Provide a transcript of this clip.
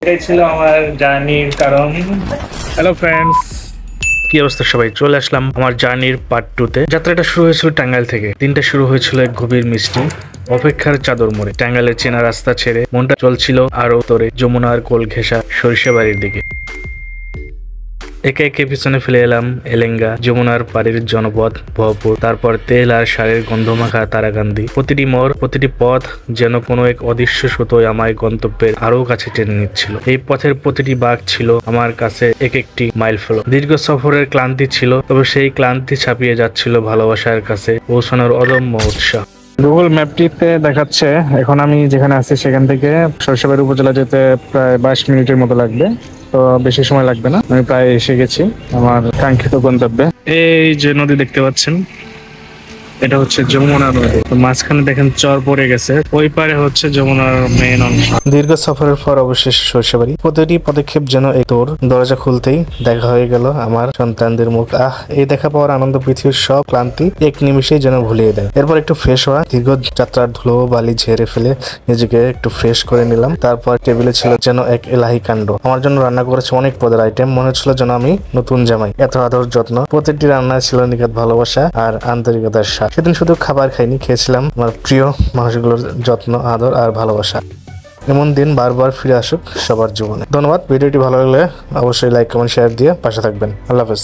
এটাই ছিল আমার জার্নির কারণ। হ্যালো ফ্রেন্ডস, কি অবস্থা সবাই? চলে আসলাম আমার জার্নির পার্ট 2 তে। যাত্রাটা শুরু হয়েছিল টাঙ্গাইল থেকে। দিনটা শুরু হয়েছিল এক গভীর মিষ্টি অপেক্ষার চাদর মোড়ে। টাঙ্গাইলের চেনা রাস্তা ছেড়ে মনটা চলছিল আরো উত্তরে, যমুনার কোল ঘেঁষা সরিষাবাড়ির দিকে। একে একে পিছনে ফেলে এলাম এলেঙ্গা, যমুনার পাড়ির জনপদ ভরপুর, তারপর তেল আর সারের গন্ধমাখা তারাকান্দি। প্রতিটি মোড়, প্রতিটি পথ যেন কোনো এক অদৃশ্য সুতোয় আমায় গন্তব্যের আরো কাছে টেনে নিচ্ছিল। এই পথের প্রতিটি বাঁক ছিল আমার কাছে এক একটি মাইলফলক। দীর্ঘ সফরের ক্লান্তি ছিল, তবে সেই ক্লান্তি ছাপিয়ে যাচ্ছিল ভালোবাসার কাছে পৌঁছানোর অদম্য উৎসাহ। গুগল ম্যাপটিতে দেখাচ্ছে এখন আমি যেখানে আছি সেখান থেকে সরিষাবাড়ি উপজেলা যেতে প্রায় 22 মিনিটের মতো লাগবে। তো বেশি সময় লাগবে না, আমি প্রায় এসে গেছি আমার কাঙ্ক্ষিত গন্তব্যে। এই যে নদী দেখতে পাচ্ছেন, এটা হচ্ছে যমুনা নদী। তো মাঝখানে দেখেন চর পড়ে গেছে, ওই পারে হচ্ছে যমুনার মেইন অংশ। দীর্ঘ সফরের পর অবশেষে সরিষাবাড়ি। প্রতিটি পদক্ষেপ যেন এই তোর দরজা খুলতেই দেখা হয়ে গেল আমার সন্তানদের মুখ। এই দেখা পাওয়ার আনন্দ পৃথিবীর সব ক্লান্তি এক নিমিষেই যেন ভুলিয়ে দেয়। এরপর একটু ফ্রেশ হওয়া, দীর্ঘ যাত্রার ধুলো বালি ঝেড়ে ফেলে নিজেকে একটু ফ্রেশ করে নিলাম। তারপর টেবিলে ছিল যেন এক এলাহি কাণ্ড। আমার জন্য রান্না করেছে অনেক পদের আইটেম, মনে হচ্ছিল যেন আমি নতুন জামাই। এত আদর যত্ন, প্রতিটি রান্না ছিল নিখাত ভালোবাসা আর আন্তরিকতার স্বাদ। সেদিন শুধু খাবার খাইনি, খেয়েছিলাম আমার প্রিয় মানুষগুলোর যত্ন, আদর আর ভালোবাসা। এমন দিন বারবার ফিরে আসুক সবার জীবনে। ধন্যবাদ। ভিডিওটি ভালো লাগলে অবশ্যই লাইক কমেন্ট শেয়ার দিয়ে পাশে থাকবেন। আল্লাহ হাফেজ।